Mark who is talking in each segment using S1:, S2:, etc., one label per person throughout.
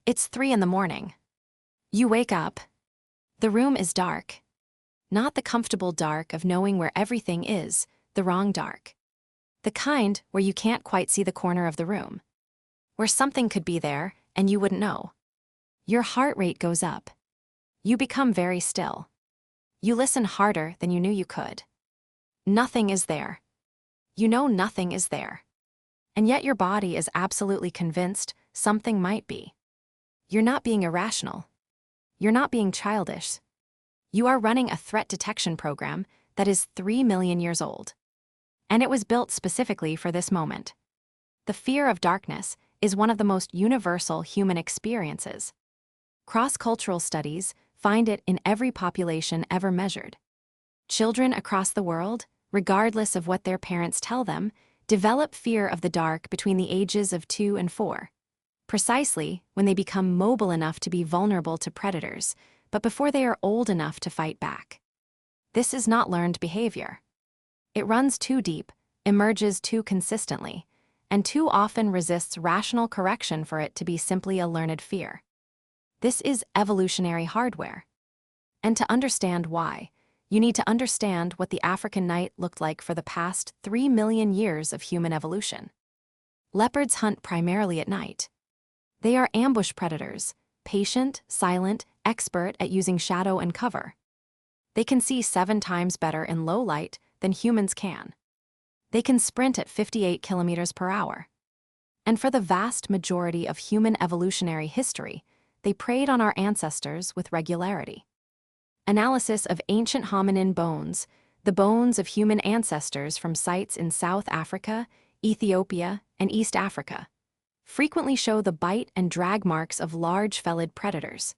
S1: It's 3 in the morning. You wake up. The room is dark. Not the comfortable dark of knowing where everything is, the wrong dark. The kind where you can't quite see the corner of the room. Where something could be there, and you wouldn't know. Your heart rate goes up. You become very still. You listen harder than you knew you could. Nothing is there. You know nothing is there. And yet your body is absolutely convinced something might be. You're not being irrational. You're not being childish. You are running a threat detection program that is 3 million years old. And it was built specifically for this moment. The fear of darkness is one of the most universal human experiences. Cross-cultural studies find it in every population ever measured. Children across the world, regardless of what their parents tell them, develop fear of the dark between the ages of 2 and 4. Precisely when they become mobile enough to be vulnerable to predators, but before they are old enough to fight back. This is not learned behavior. It runs too deep, emerges too consistently, and too often resists rational correction for it to be simply a learned fear. This is evolutionary hardware. And to understand why, you need to understand what the African night looked like for the past 3 million years of human evolution. Leopards hunt primarily at night. They are ambush predators, patient, silent, expert at using shadow and cover. They can see 7 times better in low light than humans can. They can sprint at 58 kilometers per hour. And for the vast majority of human evolutionary history, they preyed on our ancestors with regularity. Analysis of ancient hominin bones, the bones of human ancestors from sites in South Africa, Ethiopia, and East Africa, frequently show the bite and drag marks of large felid predators.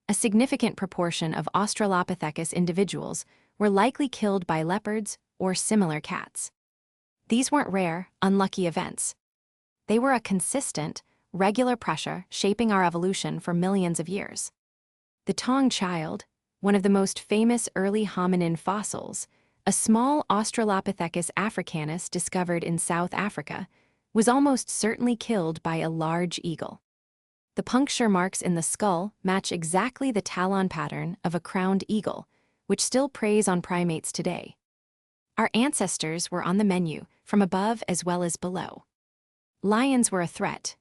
S1: A significant proportion of Australopithecus individuals were likely killed by leopards or similar cats. These weren't rare, unlucky events. They were a consistent, regular pressure shaping our evolution for millions of years. The Taung Child, one of the most famous early hominin fossils, a small Australopithecus africanus discovered in South Africa, was almost certainly killed by a large eagle. The puncture marks in the skull match exactly the talon pattern of a crowned eagle, which still preys on primates today. Our ancestors were on the menu, from above as well as below. Lions were a threat.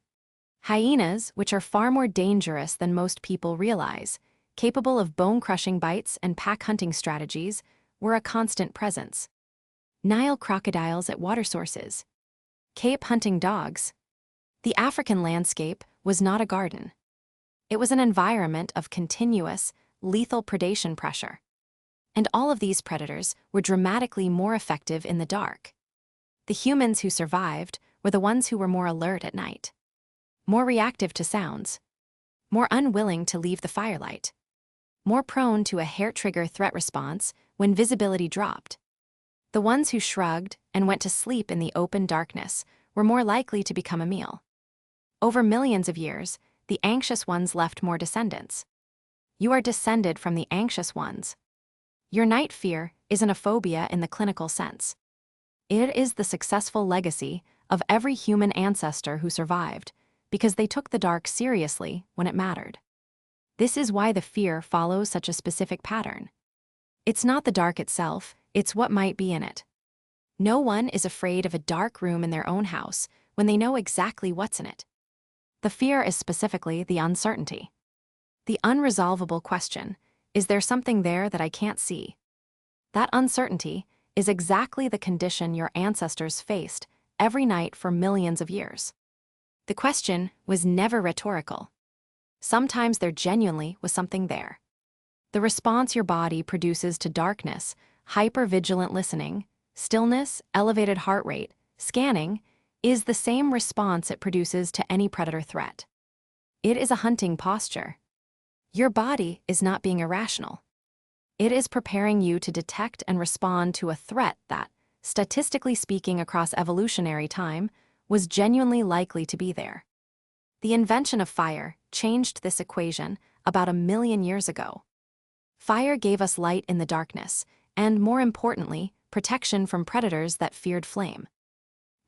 S1: Hyenas, which are far more dangerous than most people realize, capable of bone-crushing bites and pack-hunting strategies, were a constant presence. Nile crocodiles at water sources. Cape-hunting dogs. The African landscape was not a garden. It was an environment of continuous, lethal predation pressure. And all of these predators were dramatically more effective in the dark. The humans who survived were the ones who were more alert at night, more reactive to sounds, more unwilling to leave the firelight, more prone to a hair-trigger threat response when visibility dropped. The ones who shrugged and went to sleep in the open darkness were more likely to become a meal. Over millions of years, the anxious ones left more descendants. You are descended from the anxious ones. Your night fear isn't a phobia in the clinical sense. It is the successful legacy of every human ancestor who survived, because they took the dark seriously when it mattered. This is why the fear follows such a specific pattern. It's not the dark itself, it's what might be in it. No one is afraid of a dark room in their own house when they know exactly what's in it. The fear is specifically the uncertainty. The unresolvable question, is there something there that I can't see? That uncertainty is exactly the condition your ancestors faced every night for millions of years. The question was never rhetorical. Sometimes there genuinely was something there. The response your body produces to darkness, hypervigilant listening, stillness, elevated heart rate, scanning, is the same response it produces to any predator threat. It is a hunting posture. Your body is not being irrational. It is preparing you to detect and respond to a threat that, statistically speaking across evolutionary time, was genuinely likely to be there. The invention of fire changed this equation about 1 million years ago. Fire gave us light in the darkness, and more importantly, protection from predators that feared flame.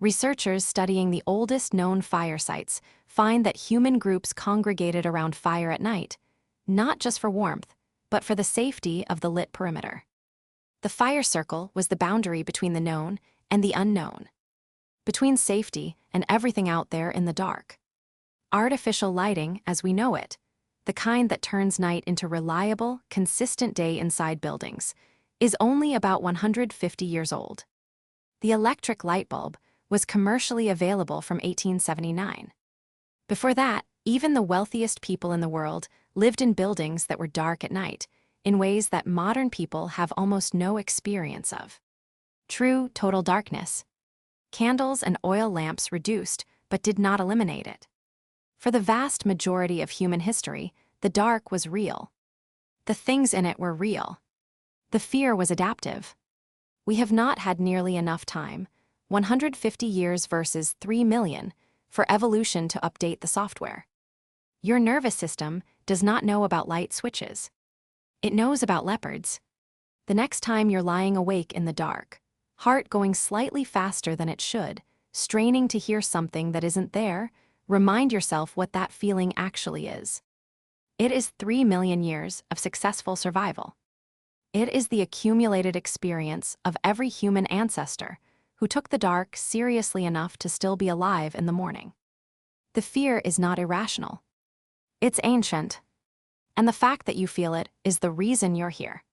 S1: Researchers studying the oldest known fire sites find that human groups congregated around fire at night, not just for warmth, but for the safety of the lit perimeter. The fire circle was the boundary between the known and the unknown, between safety and everything out there in the dark. Artificial lighting, as we know it, the kind that turns night into reliable, consistent day inside buildings, is only about 150 years old. The electric light bulb was commercially available from 1879. Before that, even the wealthiest people in the world lived in buildings that were dark at night, in ways that modern people have almost no experience of. True total darkness. Candles and oil lamps reduced, but did not eliminate it. For the vast majority of human history, the dark was real. The things in it were real. The fear was adaptive. We have not had nearly enough time, 150 years versus 3 million, for evolution to update the software. Your nervous system does not know about light switches. It knows about leopards. The next time you're lying awake in the dark, heart going slightly faster than it should, straining to hear something that isn't there, remind yourself what that feeling actually is. It is 3 million years of successful survival. It is the accumulated experience of every human ancestor who took the dark seriously enough to still be alive in the morning. The fear is not irrational. It's ancient. And the fact that you feel it is the reason you're here.